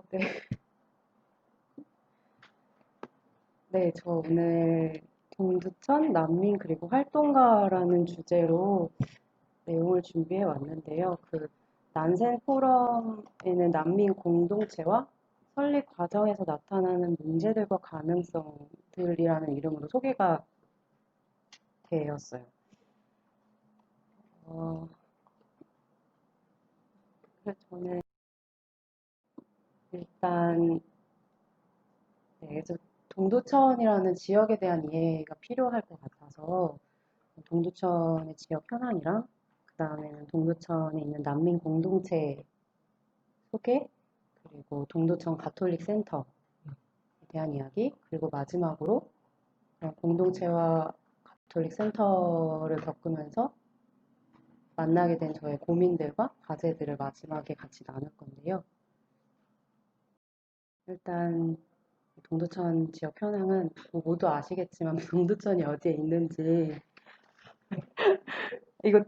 네. 네, 저 오늘 동두천 난민 그리고 활동가라는 주제로 내용을 준비해 왔는데요. 난센 포럼에는 난민 공동체와 설립 과정에서 나타나는 문제들과 가능성들이라는 이름으로 소개가 되었어요. 어, 그래서 저는 일단 그래서 동두천이라는 지역에 대한 이해가 필요할 것 같아서 동두천의 지역 현황이랑 그다음에는 동두천에 있는 난민 공동체 소개, 그리고 동두천 가톨릭 센터에 대한 이야기, 그리고 마지막으로 그런 공동체와 가톨릭 센터를 겪으면서 만나게 된 저의 고민들과 과제들을 마지막에 같이 나눌 건데요. 일단 동두천 지역 현황은 뭐 모두 아시겠지만 동두천이 어디에 있는지 이거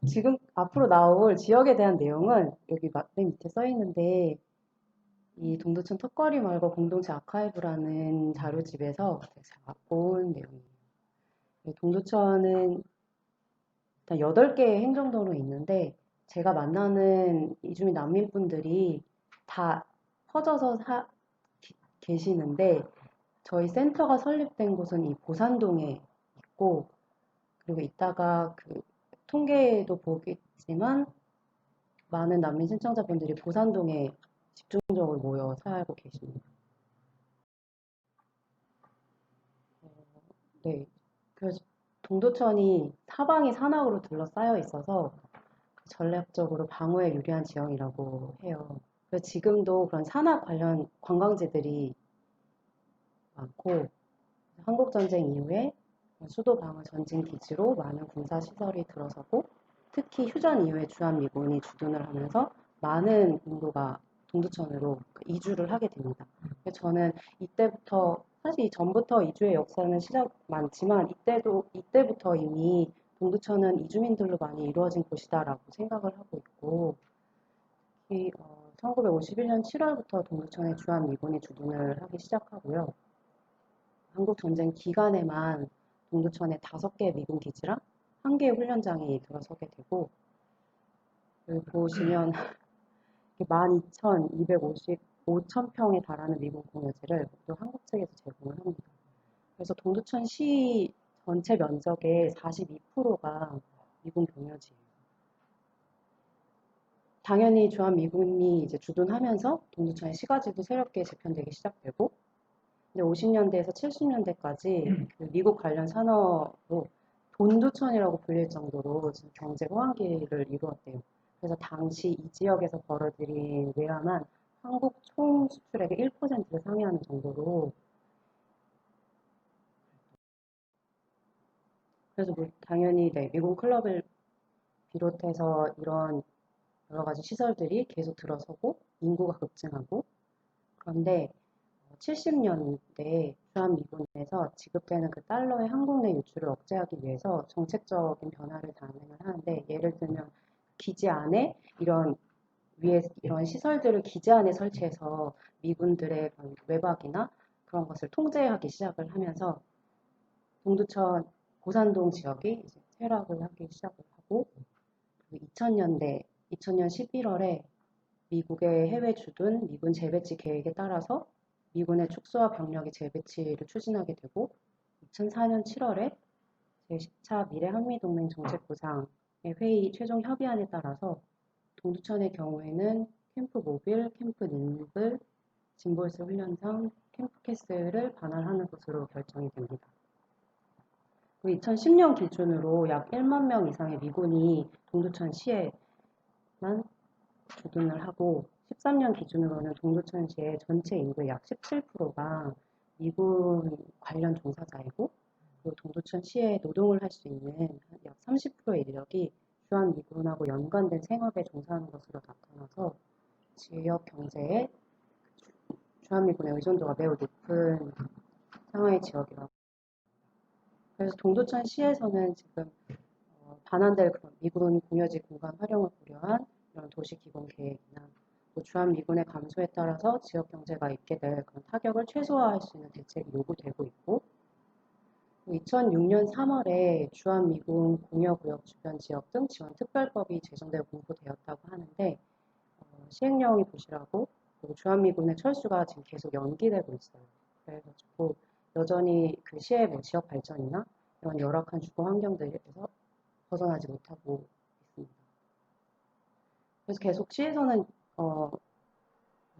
지금 앞으로 나올 지역에 대한 내용은 여기 맨 밑에 써 있는데 이 동두천 턱걸이 마을과 공동체 아카이브라는 자료집에서 제가 본 내용이에요. 동두천은 일단 8개의 행정도로 있는데 제가 만나는 이주민 난민분들이 다 퍼져서 계시는데 저희 센터가 설립된 곳은 이 보산동에 있고 그리고 이따가 통계도 보겠지만 많은 난민 신청자분들이 보산동에 집중적으로 모여 살고 계십니다. 어, 네. 그래서 동두천이 사방이 산악으로 둘러싸여 있어서 전략적으로 방어에 유리한 지형이라고 해요. 그래서 지금도 그런 산악 관련 관광지들이 많고 한국전쟁 이후에 수도 방어 전진 기지로 많은 군사 시설이 들어서고 특히 휴전 이후에 주한미군이 주둔을 하면서 많은 인구가 동두천으로 이주를 하게 됩니다. 그래서 저는 이때부터 사실 이전부터 이주의 역사는 시작 많지만 이때부터 이미 동두천은 이주민들로 많이 이루어진 곳이다라고 생각을 하고 있고 특히 1951년 7월부터 동두천에 주한미군이 주둔을 하기 시작하고요. 한국전쟁 기간에만 동두천에 5개 미군 기지랑 1개의 훈련장이 들어서게 되고 여기 보시면 12,255평에 달하는 미군 공여지를 또 한국 측에서 제공을 합니다. 그래서 동두천시 전체 면적의 42%가 미군 공여지예요. 당연히 주한미군이 이제 주둔하면서 동두천의 시가지도 새롭게 재편되기 시작되고 근데 50년대에서 70년대까지 미국 관련 산업으로 돈두천이라고 불릴 정도로 지금 경제 호황기를 이루었대요. 그래서 당시 이 지역에서 벌어들인 외화만 한국 총 수출액의 1%를 상회하는 정도로 그래서 뭐 당연히 네, 미국 클럽을 비롯해서 이런 여러 가지 시설들이 계속 들어서고 인구가 급증하고 그런데 70년대 주한미군에서 지급되는 그 달러의 한국 내 유출을 억제하기 위해서 정책적인 변화를 단행을 하는데 예를 들면 기지 안에 이런 시설들을 기지 안에 설치해서 미군들의 외박이나 그런 것을 통제하기 시작을 하면서 동두천 고산동 지역이 이제 쇠락을 하기 시작을 하고 2000년 11월에 미국의 해외 주둔 미군 재배치 계획에 따라서 미군의 축소와 병력의 재배치를 추진하게 되고 2004년 7월에 제10차 미래 한미동맹 정책구상의 회의 최종 협의안에 따라서 동두천의 경우에는 캠프 모빌, 캠프 닝글, 진볼스 훈련장, 캠프 캐슬을 반환하는 것으로 결정이 됩니다. 2010년 기준으로 약 1만 명 이상의 미군이 동두천 시에만 주둔을 하고 13년 기준으로는 동두천시의 전체 인구의 약 17%가 미군 관련 종사자이고 그리고 동두천시에 노동을 할 수 있는 약 30%의 인력이 주한미군하고 연관된 생업에 종사하는 것으로 나타나서 지역 경제에 주한미군의 의존도가 매우 높은 상하이 지역이라고. 그래서 동두천시에서는 지금 반환될 그런 미군 공여지 공간 활용을 고려한 이런 도시 기본 계획이나 그리고 주한미군의 감소에 따라서 지역 경제가 입게 될 그런 타격을 최소화할 수 있는 대책이 요구되고 있고 2006년 3월에 주한미군 공여구역 주변 지역 등 지원 특별법이 제정되고 공포되었다고 하는데 시행령이 부실하고 그리고 주한미군의 철수가 지금 계속 연기되고 있어요. 그래가지고 여전히 그 시의 뭐 지역 발전이나 이런 열악한 주거 환경들에서 벗어나지 못하고 있습니다. 그래서 계속 시에서는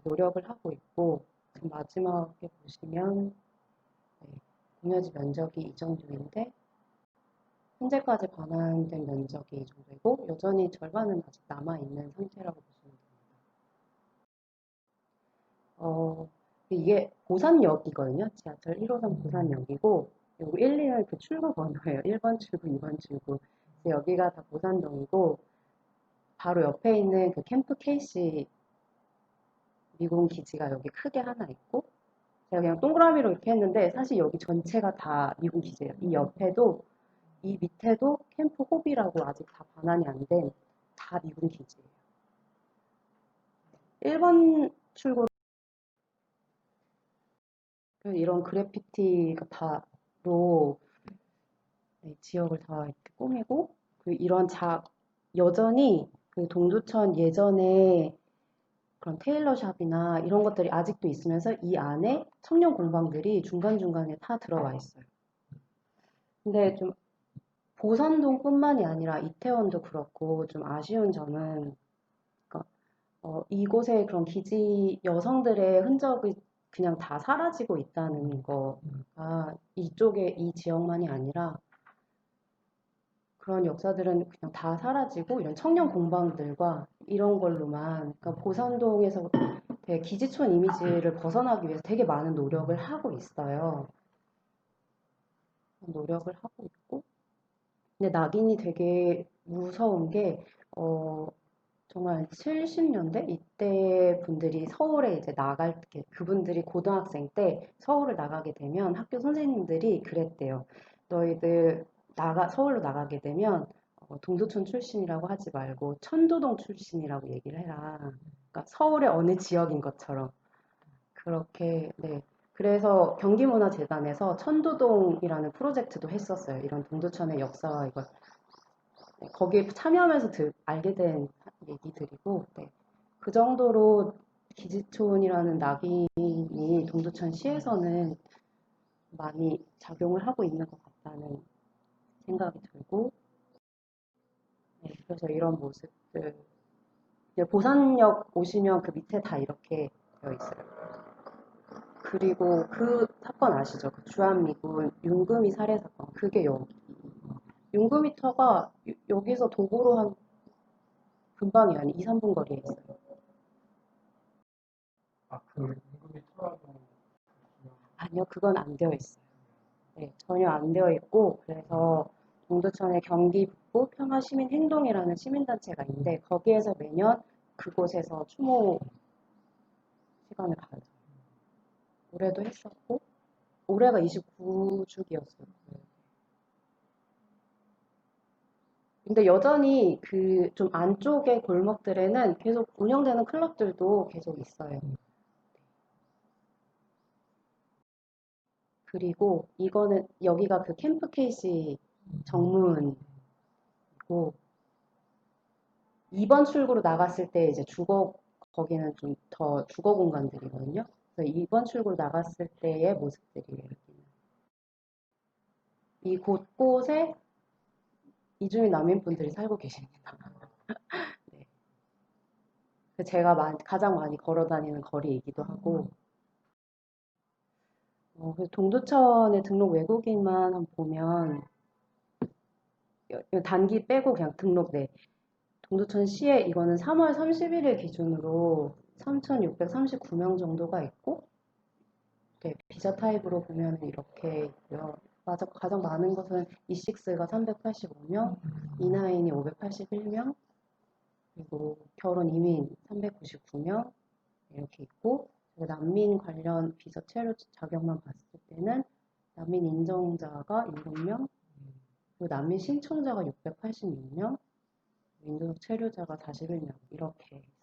노력을 하고 있고 지금 마지막에 보시면 공여지 면적이 이 정도인데 현재까지 반환된 면적이 이 정도이고 여전히 절반은 아직 남아있는 상태라고 보시면 됩니다. 이게 고산역이거든요. 지하철 1호선 고산역이고 여기 1, 2는 그 출구 번호예요. 1번 출구, 2번 출구. 여기가 다 고산동이고 바로 옆에 있는 그 캠프 KC 미군 기지가 여기 크게 하나 있고 제가 그냥 동그라미로 이렇게 했는데 사실 여기 전체가 다 미군 기지예요. 이 옆에도 이 밑에도 캠프 호비라고 아직 다 반환이 안 된 다 미군 기지예요. 1번 출구 이런 그래피티가 다로 지역을 다 이렇게 꾸미고 이런 여전히 그 동두천 예전에 그런 테일러샵이나 이런 것들이 아직도 있으면서 이 안에 청년 공방들이 중간중간에 다 들어와 있어요. 근데 좀 보산동뿐만이 아니라 이태원도 그렇고 좀 아쉬운 점은 그러니까 이곳에 그런 기지 여성들의 흔적이 그냥 다 사라지고 있다는 거가 이쪽에 이 지역만이 아니라 그런 역사들은 그냥 다 사라지고 이런 청년 공방들과 이런 걸로만 그러니까 보산동에서 되게 기지촌 이미지를 벗어나기 위해서 되게 많은 노력을 하고 있어요. 노력을 하고 있고 근데 낙인이 되게 무서운 게 정말 70년대 이때 분들이 서울에 이제 나갈 때 그분들이 고등학생 때 서울을 나가게 되면 학교 선생님들이 그랬대요. 너희들 서울로 나가게 되면 동두천 출신이라고 하지 말고 천도동 출신이라고 얘기를 해라. 그러니까 서울의 어느 지역인 것처럼 그렇게 네. 그래서 경기문화재단에서 천도동이라는 프로젝트도 했었어요. 이런 동두천의 역사와 이걸 거기에 참여하면서 알게 된 얘기들이고 네. 그 정도로 기지촌이라는 낙인이 동두천시에서는 많이 작용을 하고 있는 것 같다는 생각이 들고 네. 그래서 이런 모습들 보산역 오시면 그 밑에 다 이렇게 되어 있어요. 그리고 그 사건 아시죠? 그 주한미군 윤금이 살해 사건. 그게 여기. 윤금이터가 여기서 도보로 한 근방이 아니 2, 3분 거리에 있어요. 아니요, 그건 안 되어 있어요. 네, 전혀 안 되어 있고, 그래서 동두천의 경기 북부 평화시민행동이라는 시민단체가 있는데, 거기에서 매년 그곳에서 추모 시간을 가져요. 올해도 했었고, 올해가 29주기였어요. 근데 여전히 그 좀 안쪽의 골목들에는 계속 운영되는 클럽들도 계속 있어요. 그리고 이거는 여기가 그 캠프 케이시 정문이고 2번 출구로 나갔을 때 이제 거기는 좀 더 주거 공간들이거든요. 그래서 2번 출구로 나갔을 때의 모습들이에요. 이 곳곳에 이주민 난민분들이 살고 계십니다. 네. 제가 가장 많이 걸어 다니는 거리이기도 하고 그래서 동두천에 등록 외국인만 보면 단기 빼고 그냥 등록 네. 동두천시에 이거는 3월 31일 기준으로 3,639명 정도가 있고 네, 비자 타입으로 보면 이렇게 있고요. 맞아, 가장 많은 것은 E6가 385명, E9이 581명, 그리고 결혼 이민 399명 이렇게 있고 난민 관련 비자 체류 자격만 봤을 때는 난민 인정자가 7명, 그리고 난민 신청자가 686명, 민주적 체류자가 41명 이렇게 있습니다.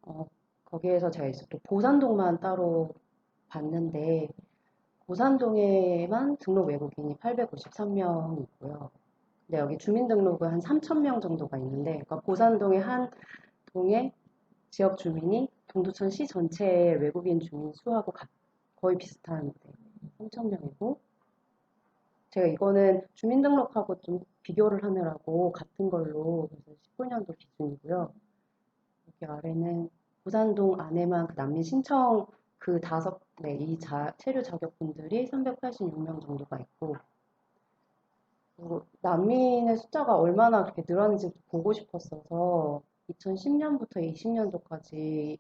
어, 거기에서 제가 이제 또 보산동만 따로 봤는데, 보산동에만 등록 외국인이 853명이 있고요. 근데 여기 주민등록은 한 3,000명 정도가 있는데, 그러니까 보산동의 한 동의 지역 주민이 동두천 시 전체의 외국인 주민 수하고 거의 비슷한 3,000명이고, 제가 이거는 주민등록하고 좀 비교를 하느라고 같은 걸로 그래서 19년도 기준이고요. 여기 아래는 부산동 안에만 그 난민 신청 그 이 체류 자격분들이 386명 정도가 있고, 그리고 난민의 숫자가 얼마나 그렇게 늘었는지 보고 싶었어서 2010년부터 20년도까지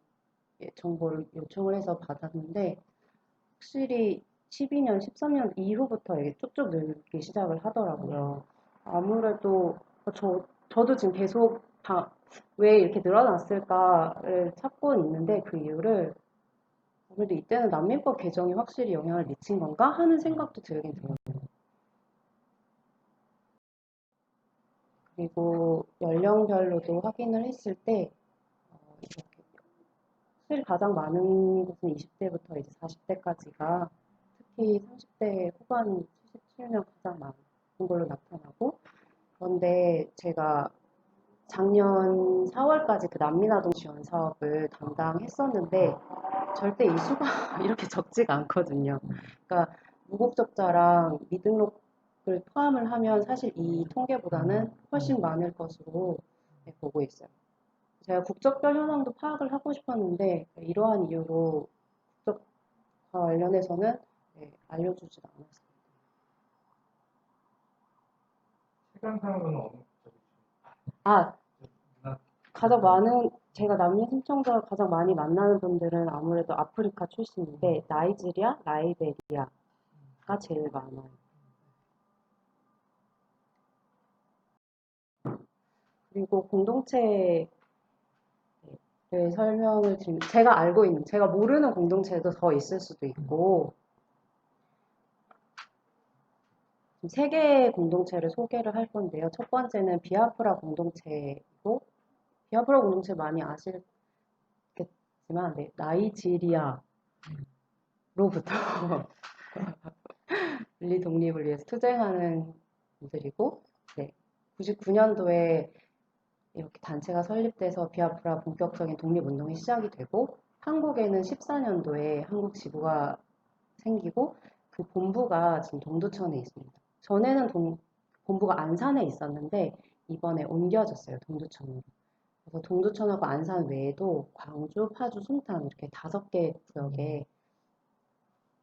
정보를 요청을 해서 받았는데, 확실히 12년, 13년 이후부터 이게 쭉쭉 늘기 시작을 하더라고요. 아무래도 저도 지금 계속 왜 이렇게 늘어났을까를 찾고 있는데 그 이유를 아무래도 이때는 난민법 개정이 확실히 영향을 미친 건가 하는 생각도 들긴 들어요. 그리고 연령별로도 확인을 했을 때 이렇게 확실히 가장 많은 곳은 20대부터 이제 40대까지가 특히 30대 후반 77명 가장 많은 걸로 나타나고 그런데 제가 작년 4월까지 그 난민아동 지원 사업을 담당했었는데 절대 이 수가 이렇게 적지가 않거든요. 그러니까 무국적자랑 미등록을 포함을 하면 사실 이 통계보다는 훨씬 많을 것으로 보고 있어요. 제가 국적별 현황도 파악을 하고 싶었는데 이러한 이유로 국적과 관련해서는 알려주지 않았어요. 시간상으로는 어느 쪽이죠? 아, 문화 가장 많은 제가 난민 신청자가 가장 많이 만나는 분들은 아무래도 아프리카 출신인데 나이지리아, 라이베리아가 제일 많아요. 그리고 공동체의 설명을 지금 제가 알고 있는 제가 모르는 공동체도 더 있을 수도 있고 세 개의 공동체를 소개를 할 건데요. 첫 번째는 비아프라 공동체이고 비아프라 공동체 많이 아시겠지만 네, 나이지리아로부터 분리 독립을 위해서 투쟁하는 분들이고 네, 99년도에 이렇게 단체가 설립돼서 비아프라 본격적인 독립운동이 시작이 되고 한국에는 14년도에 한국 지부가 생기고 그 본부가 지금 동두천에 있습니다. 전에는 본부가 안산에 있었는데 이번에 옮겨졌어요. 동두천으로. 그래서 동두천하고 안산 외에도 광주, 파주, 송탄 이렇게 5개 구역에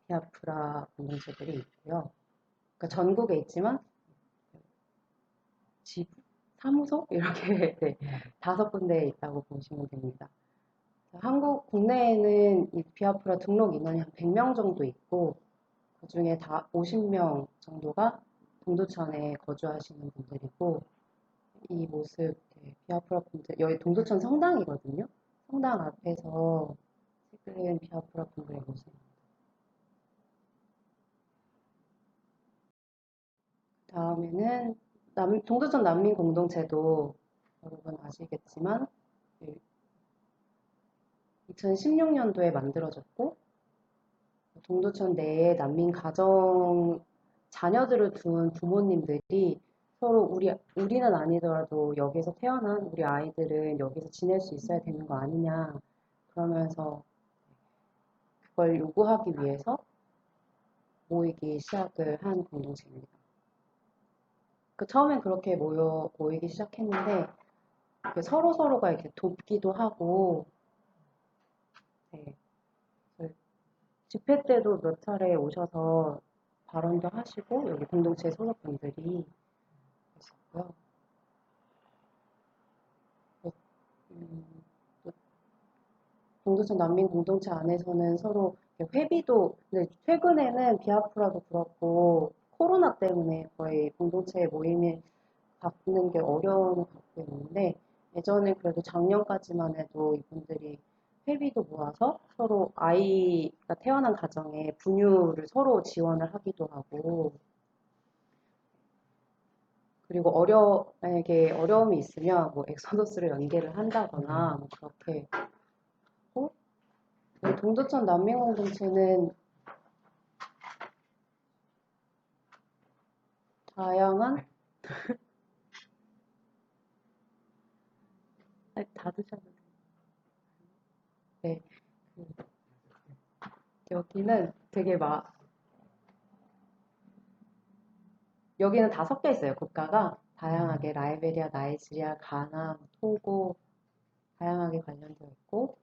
비아프라 공동체들이 있고요. 그러니까 전국에 있지만 지부, 사무소 이렇게 네, 5군데에 있다고 보시면 됩니다. 한국 국내에는 이 비아프라 등록 인원이 한 100명 정도 있고 그중에 다 50명 정도가 동두천에 거주하시는 분들이고 이 모습 비아프라 분들 여기 동두천 성당이거든요. 성당 앞에서 찍은 비아프라 분들의 모습입니다. 다음에는 동두천 난민 공동체도 여러분 아시겠지만 2016년도에 만들어졌고 동두천 내에 난민 가정 자녀들을 둔 부모님들이 서로 우리는 아니더라도 여기서 태어난 우리 아이들은 여기서 지낼 수 있어야 되는 거 아니냐 그러면서 그걸 요구하기 위해서 모이기 시작을 한 공동체입니다. 처음엔 그렇게 모이기 시작했는데 서로 서로가 이렇게 돕기도 하고 네, 집회 때도 몇 차례 오셔서 발언도 하시고 여기 공동체 소속분들이 있었고요. 음, 또 동두천 난민 공동체 안에서는 서로 회비도 근데 최근에는 비아프라도 그렇고 코로나 때문에 거의 공동체 모임을 갖는 게 어려움을 갖고 있는데 예전에 그래도 작년까지만 해도 이분들이 회비도 모아서 서로 아이가 태어난 가정에 분유를 서로 지원을 하기도 하고 그리고 만약에 어려움이 있으면 뭐 엑소더스를 연계를 한다거나 뭐 그렇게 이 동두천 난민공동체는 다양한, 다 드셨는데, 네, 그 여기는 되게 여기는 다 섞여 있어요. 국가가 다양하게 라이베리아, 나이지리아, 가나, 토고 다양하게 관련되어 있고,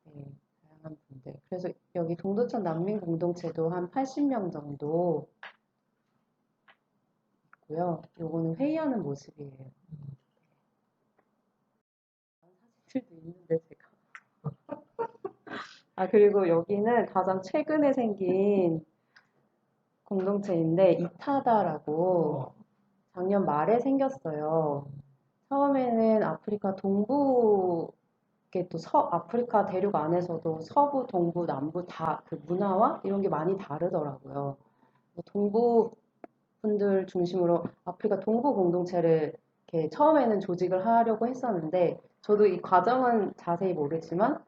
네, 다양한 분들. 그래서 여기 동두천 난민 공동체도 한 80명 정도 있고요. 요거는 회의하는 모습이에요. 사진들도 있는데 제가. 아, 그리고 여기는 가장 최근에 생긴 공동체인데 이타다라고 작년 말에 생겼어요. 처음에는 아프리카 동부, 이게 또 아프리카 대륙 안에서도 서부, 동부, 남부 다 그 문화와 이런 게 많이 다르더라고요. 동부 분들 중심으로 아프리카 동부 공동체를 이렇게 처음에는 조직을 하려고 했었는데 저도 이 과정은 자세히 모르지만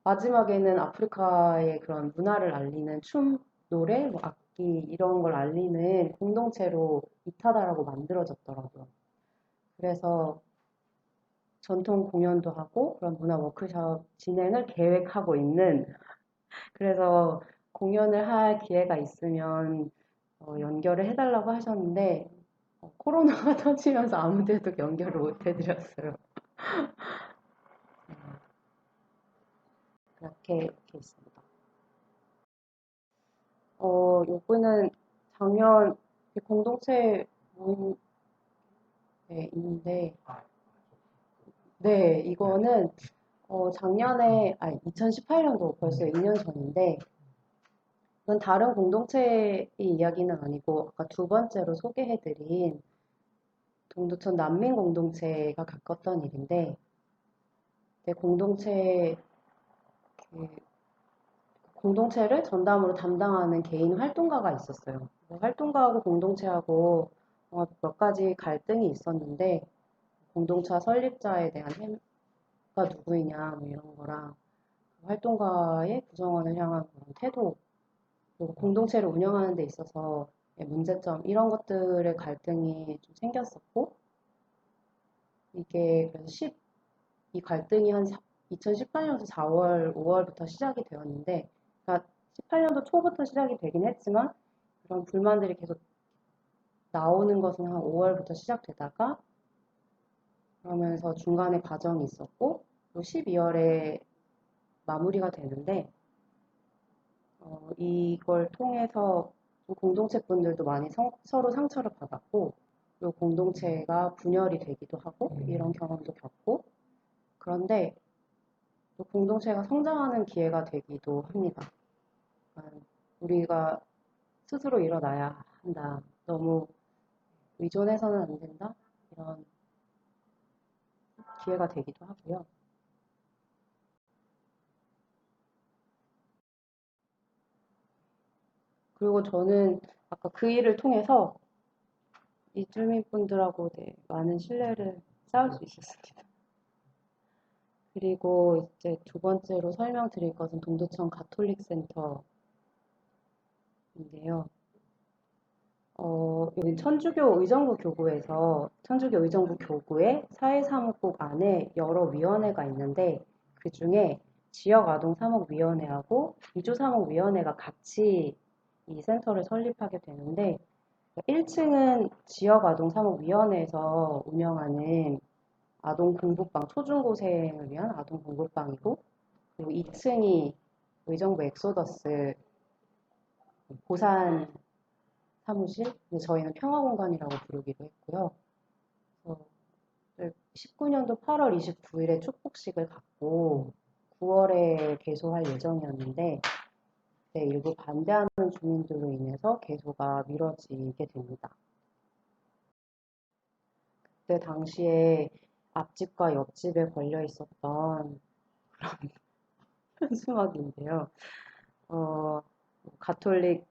마지막에는 아프리카의 그런 문화를 알리는 춤, 노래, 뭐 악기 이런 걸 알리는 공동체로 이타다라고 만들어졌더라고요. 그래서 전통 공연도 하고 그런 문화 워크숍 진행을 계획하고 있는 그래서 공연을 할 기회가 있으면 연결을 해달라고 하셨는데 코로나가 터지면서 아무 데도 연결을 못 해드렸어요. 이렇게 있습니다. 요거는 작년 공동체 모임에 있는데, 네, 이거는 작년에, 아니, 2018년도 벌써 2년 전인데, 이건 다른 공동체의 이야기는 아니고, 아까 두 번째로 소개해드린 동두천 난민 공동체가 겪었던 일인데, 네, 그 공동체를 전담으로 담당하는 개인 활동가가 있었어요. 활동가하고 공동체하고 몇 가지 갈등이 있었는데, 공동체 설립자에 대한 가 누구이냐, 뭐 이런 거랑, 활동가의 구성원을 향한 그런 태도, 그리고 공동체를 운영하는 데 있어서 문제점, 이런 것들의 갈등이 좀 생겼었고, 이게 그래서 이 갈등이 한 2018년도 4월, 5월부터 시작이 되었는데, 그러니까 18년도 초부터 시작이 되긴 했지만, 그런 불만들이 계속 나오는 것은 한 5월부터 시작되다가, 그러면서 중간에 과정이 있었고, 또 12월에 마무리가 되는데, 이걸 통해서 공동체 분들도 많이 서로 상처를 받았고, 또 공동체가 분열이 되기도 하고, 이런 경험도 겪고, 그런데 또 공동체가 성장하는 기회가 되기도 합니다. 우리가 스스로 일어나야 한다. 너무 의존해서는 안 된다. 이런 기회가 되기도 하고요. 그리고 저는 아까 그 일을 통해서 이 주민분들하고 많은 신뢰를 쌓을 수 있었습니다. 그리고 이제 두 번째로 설명드릴 것은 동두천 가톨릭 센터인데요. 여기 천주교 의정부 교구에서 천주교 의정부 교구의 사회사무국 안에 여러 위원회가 있는데 그 중에 지역아동사목위원회하고 이주사목위원회가 같이 이 센터를 설립하게 되는데 1층은 지역아동사목위원회에서 운영하는 아동 공부방, 초중고생을 위한 아동 공부방이고 그리고 2층이 의정부 엑소더스 보산 사무실, 근데 저희는 평화공간이라고 부르기도 했고요. 그래서 19년도 8월 29일에 축복식을 갖고 9월에 개소할 예정이었는데 일부 반대하는 주민들로 인해서 개소가 미뤄지게 됩니다. 그때 당시에 앞집과 옆집에 걸려 있었던 그런 현수막인데요. 어, 가톨릭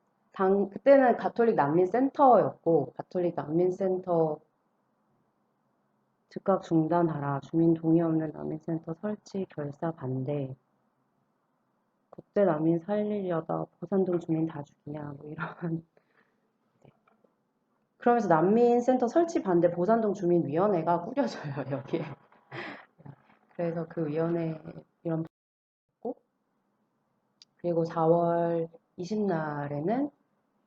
그때는 가톨릭 난민센터였고 가톨릭 난민센터 즉각 중단하라. 주민 동의 없는 난민센터 설치 결사 반대. 국제 난민 살리려다 보산동 주민 다 죽이냐 뭐 이런. 그러면서 난민센터 설치 반대 보산동 주민위원회가 꾸려져요 여기에. 그래서 그 위원회 이런 받고, 그리고 4월 20날에는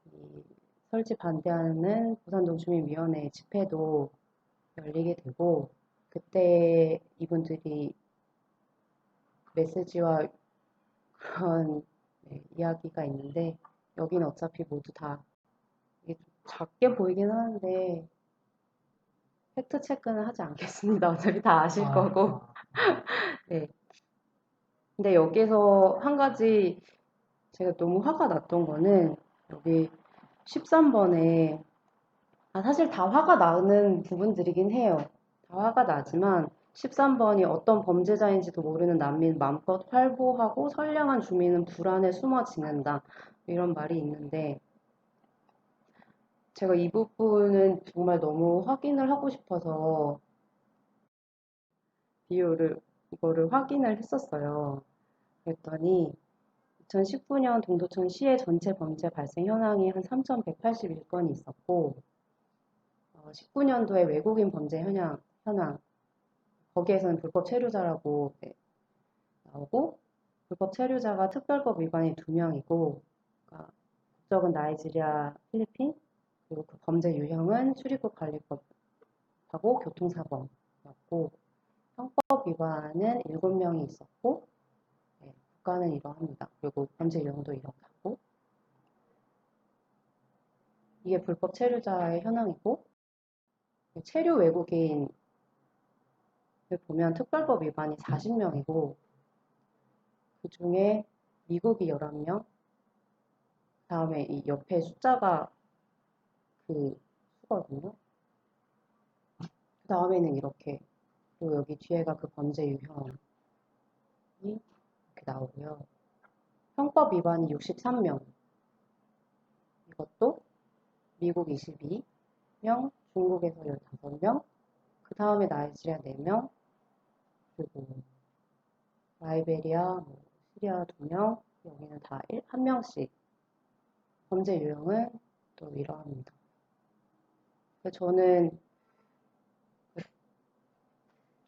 이 설치 반대하는 보산동 주민위원회 집회도 열리게 되고, 그때 이분들이 메시지와 그런 이야기가 있는데, 여긴 어차피 모두 다 이게 좀 작게 보이긴 하는데 팩트 체크는 하지 않겠습니다. 어차피 다 아실 거고. 네. 근데 여기서 한 가지 제가 너무 화가 났던 거는, 여기 13번에, 사실 다 화가 나는 부분들이긴 해요. 다 화가 나지만 13번이 어떤 범죄자인지도 모르는 난민 맘껏 활보하고 선량한 주민은 불안에 숨어 지낸다. 이런 말이 있는데, 제가 이 부분은 정말 너무 확인을 하고 싶어서 이거를 확인을 했었어요. 그랬더니 2019년 동두천 시의 전체 범죄 발생 현황이 한 3,181건이 있었고, 19년도에 외국인 범죄 현황, 거기에서는 불법 체류자라고 나오고, 불법 체류자가 특별법 위반이 2명이고, 그러니까 국적은 나이지리아, 필리핀, 그리고 그 범죄 유형은 출입국 관리법하고 교통사범이었고, 형법 위반은 7명이 있었고, 네, 국가는 이러합니다. 그리고 범죄 유형도 이렇고, 이게 불법 체류자의 현황이고, 체류 외국인을 보면 특별법 위반이 40명이고, 그 중에 미국이 11명, 다음에 이 옆에 숫자가 그 수거든요. 그 다음에는 이렇게, 그리고 여기 뒤에가 그 범죄 유형이 이렇게 나오고요. 형법 위반이 63명, 이것도 미국 22명, 중국에서 15명, 그 다음에 나이지리아 4명, 그리고 라이베리아, 뭐 시리아 2명, 여기는 다 1명씩. 범죄 유형은 또 이러합니다. 저는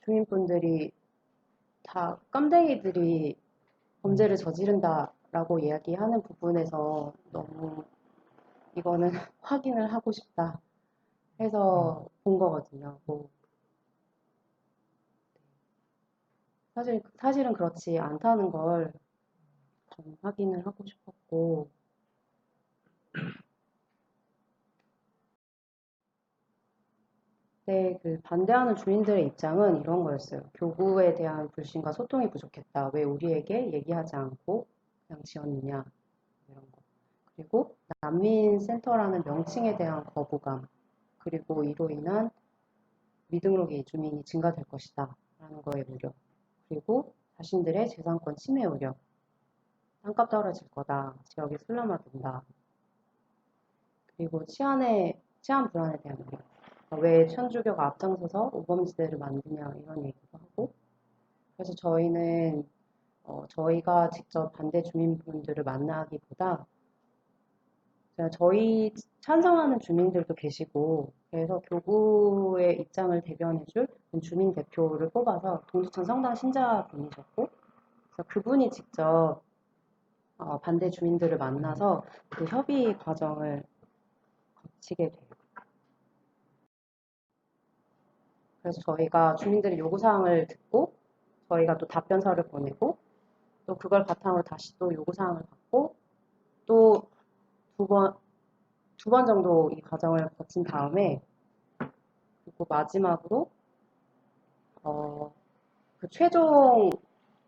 주민분들이 다 깜댕이들이 범죄를 저지른다라고 이야기하는 부분에서 너무 이거는 확인을 하고 싶다 해서 본 거거든요. 뭐 사실은 그렇지 않다는 걸 좀 확인을 하고 싶었고, 네, 그 반대하는 주민들의 입장은 이런 거였어요. 교구에 대한 불신과 소통이 부족했다. 왜 우리에게 얘기하지 않고 그냥 지었느냐, 이런 거. 그리고 난민센터라는 명칭에 대한 거부감, 그리고 이로 인한 미등록의 주민이 증가될 것이다 라는 거에 우려, 그리고 자신들의 재산권 침해 우려, 땅값 떨어질 거다, 지역이 슬럼화된다, 그리고 치안 불안에 대한 우려. 왜 천주교가 앞장서서 오범지대를 만드냐 이런 얘기도 하고. 그래서 저희는 저희가 직접 반대 주민분들을 만나기보다 저희 찬성하는 주민들도 계시고, 그래서 교구의 입장을 대변해줄 주민 대표를 뽑아서, 동두천 성당 신자분이셨고, 그래서 그분이 직접 반대 주민들을 만나서 그 협의 과정을 거치게 돼요. 그래서 저희가 주민들의 요구사항을 듣고, 저희가 또 답변서를 보내고, 또 그걸 바탕으로 다시 또 요구사항을 받고, 또 두 번 정도 이 과정을 거친 다음에, 그리고 마지막으로 그 최종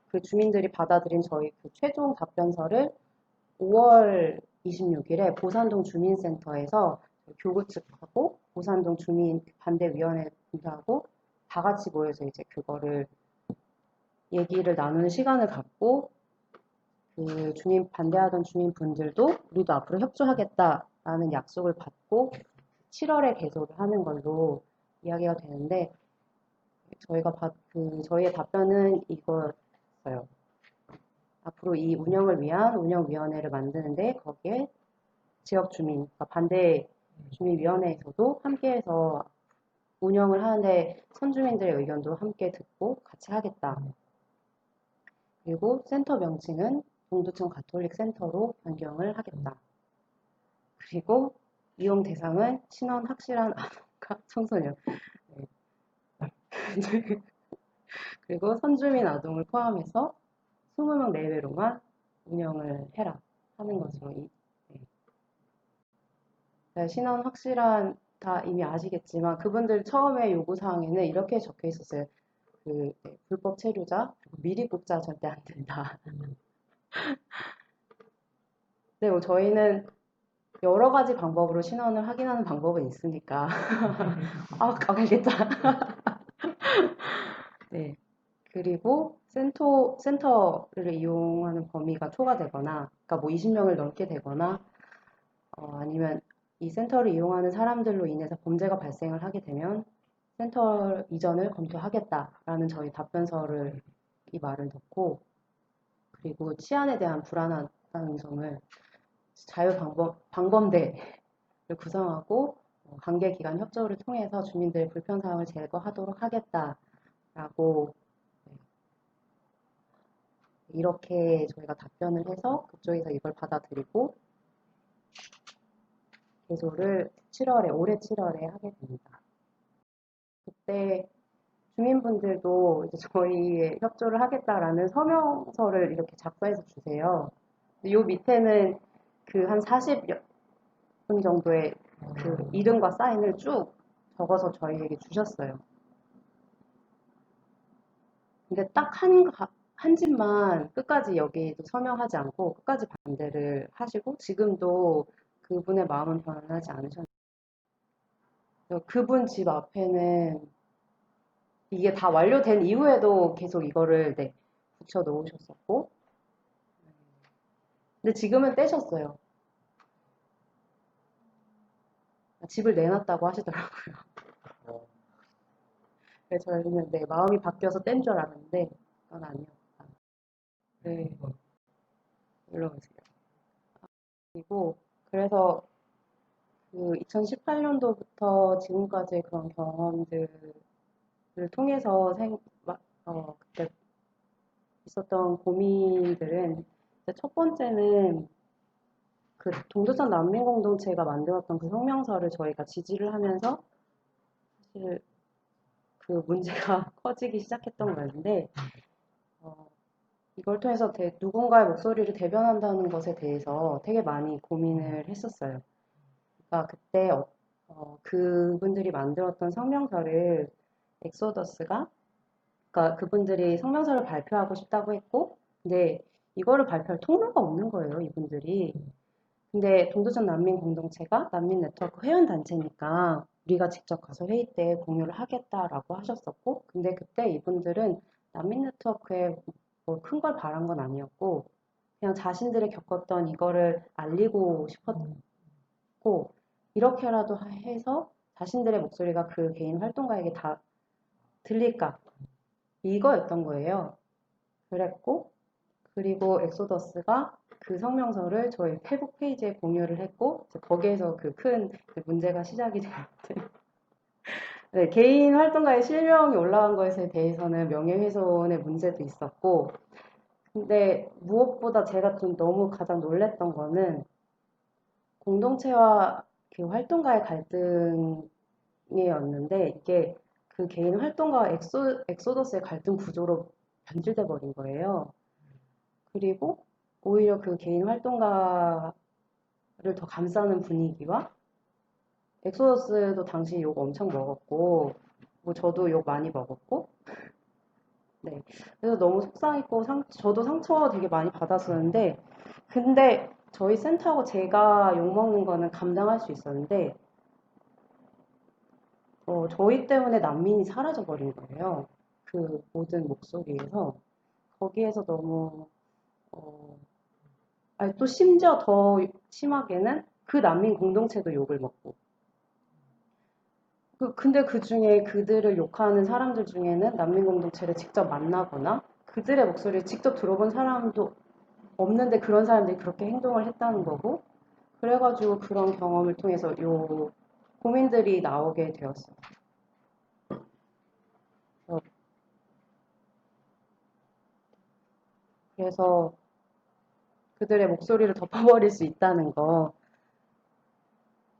그 주민들이 받아들인 저희 그 최종 답변서를 5월 26일에 보산동 주민센터에서 교구 측하고 보산동 주민 반대위원회 분들하고 다 같이 모여서 이제 그거를 얘기를 나누는 시간을 갖고, 그 반대하던 주민분들도 우리도 앞으로 협조하겠다라는 약속을 받고 7월에 개소를 하는 걸로 이야기가 되는데, 저희의 답변은 이거였어요. 앞으로 이 운영을 위한 운영위원회를 만드는데 거기에 지역 주민, 그러니까 반대 주민위원회에서도 함께해서 운영을 하는데 선주민들의 의견도 함께 듣고 같이 하겠다. 그리고 센터 명칭은 동두천 가톨릭 센터로 변경을 하겠다. 그리고 이용 대상은 신원 확실한 아동과 청소년. 네. 그리고 선주민 아동을 포함해서 20명 내외로만 운영을 해라 하는 거죠. 네. 네, 신원 확실한 다 이미 아시겠지만 그분들 처음에 요구사항에는 이렇게 적혀 있었어요. 불법 체류자, 그리고 미립국자 절대 안 된다. 네, 뭐 저희는 여러 가지 방법으로 신원을 확인하는 방법은 있으니까. 알겠다. 네. 그리고 센터를 이용하는 범위가 초과되거나, 그러니까 뭐 20명을 넘게 되거나, 아니면 이 센터를 이용하는 사람들로 인해서 범죄가 발생을 하게 되면 센터 이전을 검토하겠다라는 저희 답변서를 이 말을 넣고, 그리고 치안에 대한 불안하다는 점을 방범대를 구성하고 관계기관 협조를 통해서 주민들의 불편사항을 제거하도록 하겠다라고 이렇게 저희가 답변을 해서 그쪽에서 이걸 받아들이고 개소를 올해 7월에 하게 됩니다. 그때 주민분들도 이제 저희의 협조를 하겠다라는 서명서를 이렇게 작성해서 주세요. 요 밑에는 그 한 40분 정도의 그 이름과 사인을 쭉 적어서 저희에게 주셨어요. 근데 딱 한 집만 끝까지 여기도 서명하지 않고 끝까지 반대를 하시고 지금도 그분의 마음은 변하지 않으셨는데 그분 집 앞에는 이게 다 완료된 이후에도 계속 이거를 붙여 놓으셨었고 근데 지금은 떼셨어요. 집을 내놨다고 하시더라고요. 그래서 저희는 마음이 바뀌어서 뗀 줄 알았는데 그건 아니었다. 네, 올라오세요. 그리고 그래서 그 2018년도부터 지금까지의 그런 경험들을 통해서 그때 있었던 고민들은 첫 번째는 그 동두천 난민공동체가 만들었던 그 성명서를 저희가 지지를 하면서 사실 그 문제가 커지기 시작했던 거였는데 이걸 통해서 누군가의 목소리를 대변한다는 것에 대해서 되게 많이 고민을 했었어요. 그러니까 그때 그분들이 만들었던 성명서를 엑소더스가 그러니까 그분들이 성명서를 발표하고 싶다고 했고 근데 이거를 발표할 통로가 없는 거예요, 이분들이. 근데 동두천 난민 공동체가 난민 네트워크 회원 단체니까 우리가 직접 가서 회의 때 공유를 하겠다라고 하셨었고 근데 그때 이분들은 난민 네트워크에 뭐 큰 걸 바란 건 아니었고 그냥 자신들이 겪었던 이거를 알리고 싶었고 이렇게라도 해서 자신들의 목소리가 그 개인 활동가에게 다 들릴까 이거였던 거예요. 그랬고 그리고 엑소더스가 그 성명서를 저희 페북 페이지에 공유를 했고 거기에서 그 큰 문제가 시작이 됐는데 네, 개인 활동가의 실명이 올라간 것에 대해서는 명예훼손의 문제도 있었고 근데 무엇보다 제가 좀 너무 가장 놀랬던 거는 공동체와 그 활동가의 갈등이었는데 이게 그 개인 활동가와 엑소더스의 갈등 구조로 변질돼 버린 거예요. 그리고 오히려 그 개인 활동가를 더 감싸는 분위기와 엑소더스도 당시 욕 엄청 먹었고 뭐 저도 욕 많이 먹었고 네 그래서 너무 속상했고 저도 상처 되게 많이 받았었는데 근데 저희 센터하고 제가 욕 먹는 거는 감당할 수 있었는데 저희 때문에 난민이 사라져 버린 거예요. 그 모든 목소리에서 거기에서 너무 아니, 또 심지어 더 심하게는 그 난민 공동체도 욕을 먹고. 근데 그 중에 그들을 욕하는 사람들 중에는 난민 공동체를 직접 만나거나 그들의 목소리를 직접 들어본 사람도 없는데 그런 사람들이 그렇게 행동을 했다는 거고, 그래가지고 그런 경험을 통해서 요 고민들이 나오게 되었어요. 어, 그래서 그들의 목소리를 덮어버릴 수 있다는 거,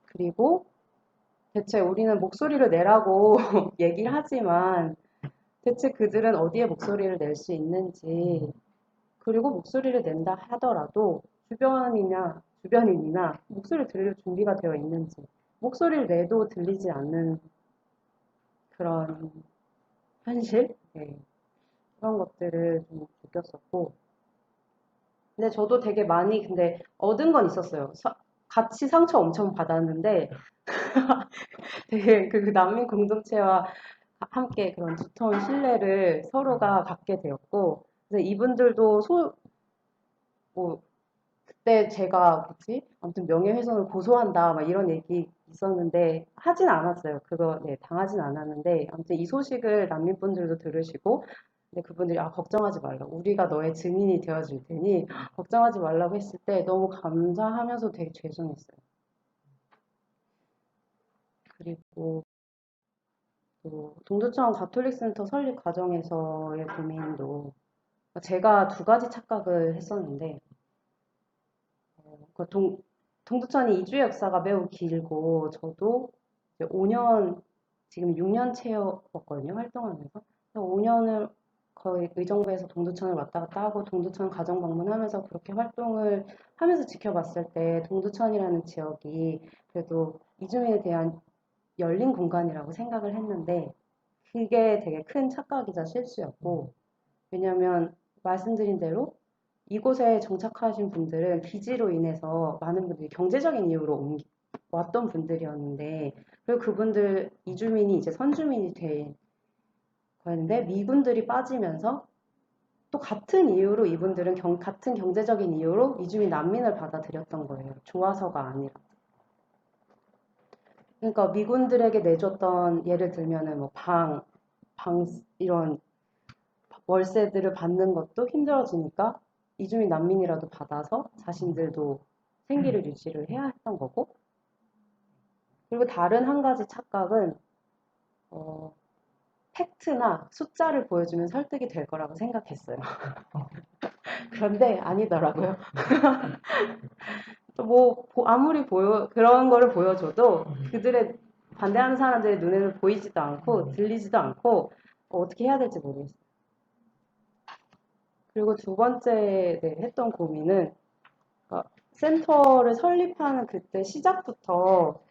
그리고 대체 우리는 목소리를 내라고 얘기를 하지만 대체 그들은 어디에 목소리를 낼 수 있는지, 그리고 목소리를 낸다 하더라도 주변인이나 목소리를 들을 준비가 되어 있는지, 목소리를 내도 들리지 않는 그런 현실? 네, 그런 것들을 좀 느꼈었고, 근데 저도 되게 많이 근데 얻은 건 있었어요. 같이 상처 엄청 받았는데 되게 그 난민 공동체와 함께 그런 두터운 신뢰를 서로가 갖게 되었고, 그래서 이분들도 뭐 그때 제가 뭐지? 아무튼 명예훼손을 고소한다 막 이런 얘기 있었는데 하진 않았어요. 그거 네, 당하진 않았는데 아무튼 이 소식을 난민분들도 들으시고 근데 그분들이 걱정하지 말라고 우리가 너의 증인이 되어줄 테니 걱정하지 말라고 했을 때 너무 감사하면서 되게 죄송했어요. 그리고 또 동두천 가톨릭센터 설립 과정에서의 고민도 제가 두 가지 착각을 했었는데 동두천이 이주의 역사가 매우 길고 저도 이제 5년 지금 6년 채였거든요 활동하면서 5년을 거의 의정부에서 동두천을 왔다 갔다 하고 동두천 가정 방문하면서 그렇게 활동을 하면서 지켜봤을 때 동두천이라는 지역이 그래도 이주민에 대한 열린 공간이라고 생각을 했는데 그게 되게 큰 착각이자 실수였고 왜냐하면 말씀드린 대로 이곳에 정착하신 분들은 비지로 인해서 많은 분들이 경제적인 이유로 왔던 분들이었는데 그리고 그분들 이주민이 이제 선주민이 된 거였는데 미군들이 빠지면서 또 같은 이유로 이분들은 같은 경제적인 이유로 이주민 난민을 받아들였던 거예요. 좋아서가 아니라. 그러니까 미군들에게 내줬던 예를 들면은 뭐 이런 월세들을 받는 것도 힘들어지니까 이주민 난민이라도 받아서 자신들도 생계를 유지를 해야 했던 거고 그리고 다른 한 가지 착각은 어, 팩트나 숫자를 보여주면 설득이 될 거라고 생각했어요. 그런데 아니더라고요. 뭐 아무리 그런 거를 보여줘도 그들의 반대하는 사람들의 눈에는 보이지도 않고 들리지도 않고 어떻게 해야 될지 모르겠어요. 그리고 두 번째 네, 했던 고민은 센터를 설립하는 그때 시작부터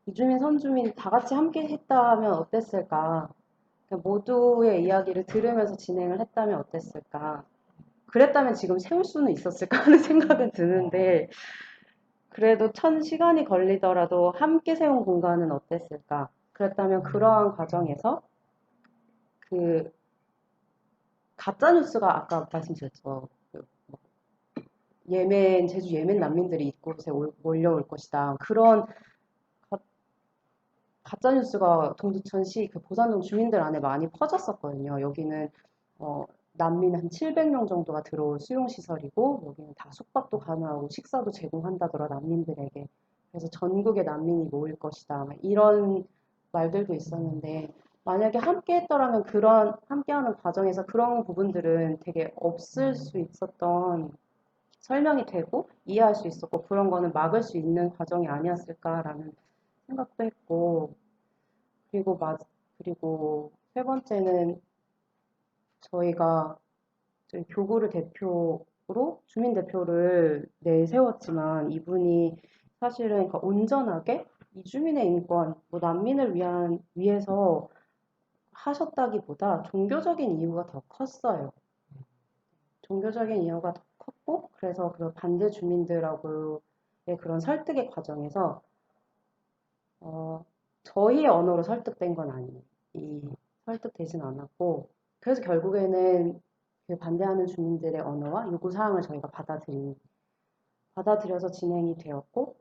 이주민, 선주민 다 같이 함께 했다면 어땠을까? 모두의 이야기를 들으면서 진행을 했다면 어땠을까? 그랬다면 지금 세울 수는 있었을까 하는 생각은 드는데, 그래도 시간이 걸리더라도 함께 세운 공간은 어땠을까? 그랬다면 그러한 과정에서 그 가짜뉴스가 아까 말씀드렸죠. 제주 예멘 난민들이 이곳에 몰려올 것이다. 그런 가짜뉴스가 동두천시 그 보산동 주민들 안에 많이 퍼졌었거든요. 여기는 어, 난민 한 700명 정도가 들어올 수용시설이고 여기는 다 숙박도 가능하고 식사도 제공한다더라 난민들에게. 그래서 전국의 난민이 모일 것이다. 이런 말들도 있었는데 만약에 함께 했더라면 그런 함께하는 과정에서 그런 부분들은 되게 없을 수 있었던 설명이 되고 이해할 수 있었고 그런 거는 막을 수 있는 과정이 아니었을까라는 생각도 했고 그리고 그리고 세 번째는 저희가 저희 교구를 대표로 주민 대표를 내세웠지만 이분이 사실은 그러니까 온전하게 이주민의 인권, 뭐 난민을 위해서 하셨다기보다 종교적인 이유가 더 컸어요. 종교적인 이유가 더 컸고 그래서 그 반대 주민들하고의 그런 설득의 과정에서 어, 저희의 언어로 설득된 건 아니에요. 설득되진 않았고, 그래서 결국에는 그 반대하는 주민들의 언어와 요구사항을 저희가 받아들여서 진행이 되었고,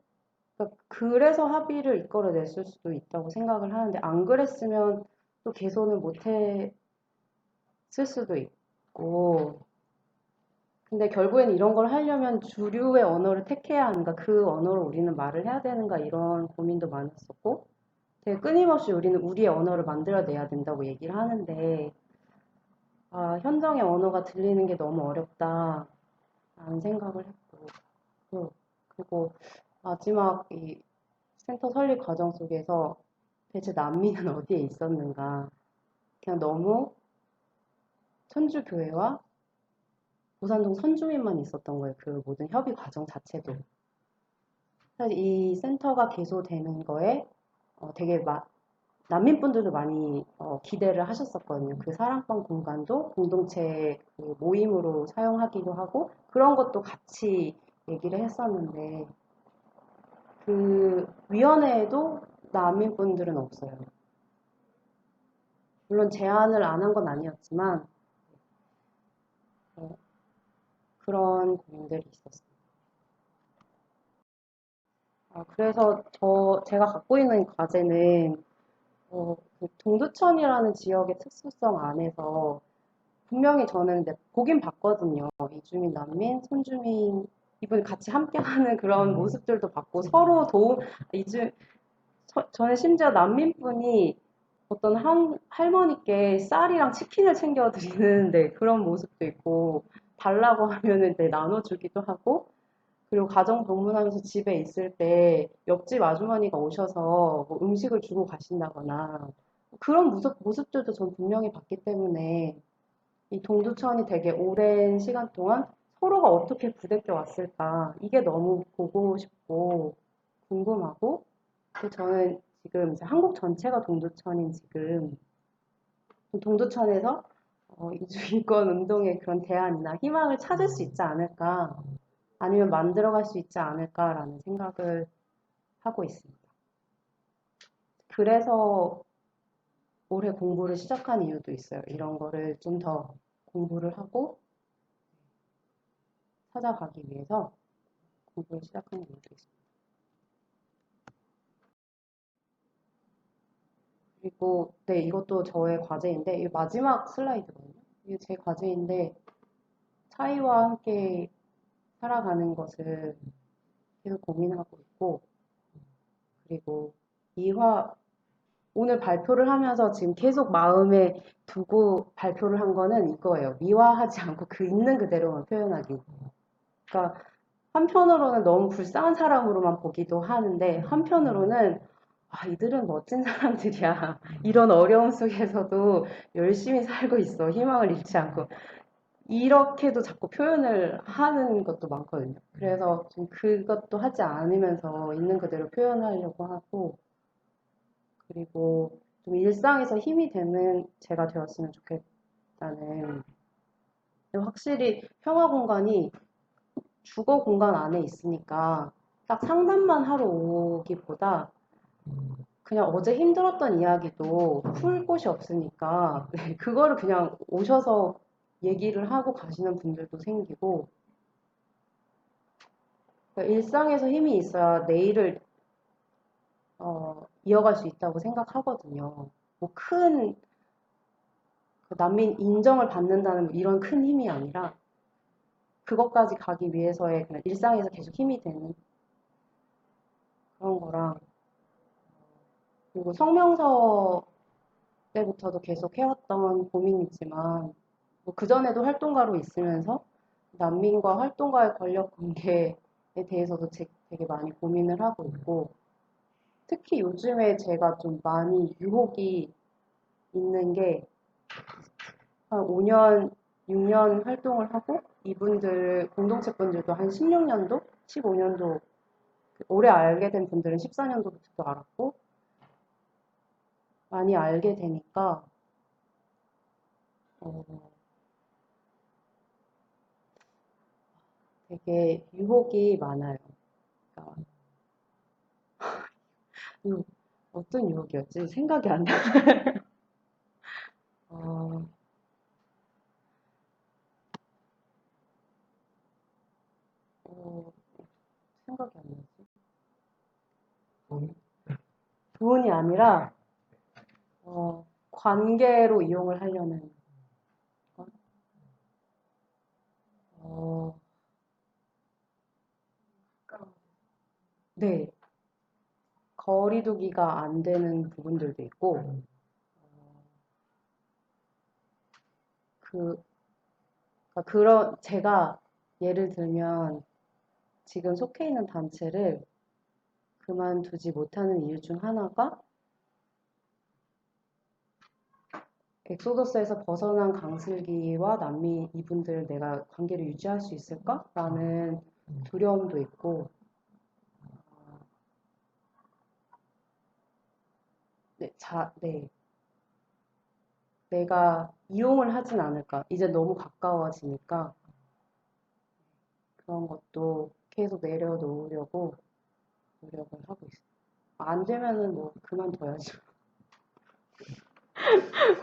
그러니까 그래서 합의를 이끌어냈을 수도 있다고 생각을 하는데, 안 그랬으면 또 개선을 못했을 수도 있고, 근데 결국엔 이런 걸 하려면 주류의 언어를 택해야 하는가, 그 언어로 우리는 말을 해야 되는가, 이런 고민도 많았었고, 되게 끊임없이 우리는 우리의 언어를 만들어내야 된다고 얘기를 하는데, 아, 현정의 언어가 들리는 게 너무 어렵다라는 생각을 했고, 그리고 마지막 이 센터 설립 과정 속에서 대체 난민은 어디에 있었는가, 그냥 너무 천주교회와 보산동 선주민만 있었던 거예요. 그 모든 협의 과정 자체도. 사실 이 센터가 개소되는 거에 되게 난민분들도 많이 기대를 하셨었거든요. 그 사랑방 공간도 공동체 그 모임으로 사용하기도 하고 그런 것도 같이 얘기를 했었는데 그 위원회에도 난민분들은 없어요. 물론 제안을 안 한 건 아니었지만 어, 그런 고민들이 있었어요. 그래서 제가 갖고 있는 과제는 그 동두천이라는 지역의 특수성 안에서 분명히 저는 이제 보긴 봤거든요. 이주민, 난민, 손주민 이분 같이 함께하는 그런 모습들도 봤고 서로 이주 저는 심지어 난민분이 어떤 할머니께 쌀이랑 치킨을 챙겨 드리는데 그런 모습도 있고 달라고 하면은 이제 나눠주기도 하고 그리고 가정 방문하면서 집에 있을 때 옆집 아주머니가 오셔서 뭐 음식을 주고 가신다거나 그런 모습들도 전 분명히 봤기 때문에 이 동두천이 되게 오랜 시간 동안 서로가 어떻게 부대껴 왔을까 이게 너무 보고 싶고 궁금하고 또 저는 지금 이제 한국 전체가 동두천인 지금 동두천에서 이주인권 운동의 그런 대안이나 희망을 찾을 수 있지 않을까 아니면 만들어갈 수 있지 않을까라는 생각을 하고 있습니다. 그래서 올해 공부를 시작한 이유도 있어요. 이런 거를 좀 더 공부를 하고 찾아가기 위해서 공부를 시작한 이유도 있습니다. 그리고 네, 이것도 저의 과제인데 이 마지막 슬라이드거든요. 이게 제 과제인데 차이와 함께 살아가는 것을 계속 고민하고 있고 그리고 오늘 발표를 하면서 지금 계속 마음에 두고 발표를 한 거는 이거예요. 미화하지 않고 그 있는 그대로만 표현하기. 그러니까 한편으로는 너무 불쌍한 사람으로만 보기도 하는데 한편으로는 아, 이들은 멋진 사람들이야. 이런 어려움 속에서도 열심히 살고 있어. 희망을 잃지 않고. 이렇게도 자꾸 표현을 하는 것도 많거든요. 그래서 좀 그것도 하지 않으면서 있는 그대로 표현하려고 하고 그리고 좀 일상에서 힘이 되는 제가 되었으면 좋겠다는. 확실히 평화 공간이 주거 공간 안에 있으니까 딱 상담만 하러 오기보다 그냥 어제 힘들었던 이야기도 풀 곳이 없으니까 네, 그거를 그냥 오셔서 얘기를 하고 가시는 분들도 생기고 그러니까 일상에서 힘이 있어야 내일을 이어갈 수 있다고 생각하거든요. 뭐큰 난민 인정을 받는다는 뭐 이런 큰 힘이 아니라 그것까지 가기 위해서의 그냥 일상에서 계속 힘이 되는 그런 거랑 그리고 성명서 때부터도 계속 해왔던 고민이지만 뭐 그전에도 활동가로 있으면서 난민과 활동가의 권력 관계에 대해서도 되게 많이 고민을 하고 있고 특히 요즘에 제가 좀 많이 유혹이 있는 게 한 5년, 6년 활동을 하고 이분들 공동체 분들도 한 16년도, 15년도 올해 알게 된 분들은 14년도부터 알았고 많이 알게 되니까 어, 되게 유혹이 많아요. 그러니까 유- 어떤 유혹이었지? 생각이 안 나. 어, 어, 생각이 안 나지. 돈, 돈이 아니라 관계로 이용을 하려는 것. 어, 가까운 네. 거리두기가 안 되는 부분들도 있고, 어, 그, 제가 예를 들면 지금 속해 있는 단체를 그만두지 못하는 이유 중 하나가 엑소더스에서 벗어난 강슬기와 남미 이분들 내가 관계를 유지할 수 있을까라는 두려움도 있고, 네, 네. 내가 이용을 하진 않을까. 이제 너무 가까워지니까 그런 것도 계속 내려놓으려고 노력을 하고 있어요. 안 되면은 뭐 그만둬야죠.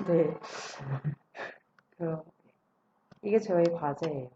네. 그 이게 저희 과제예요.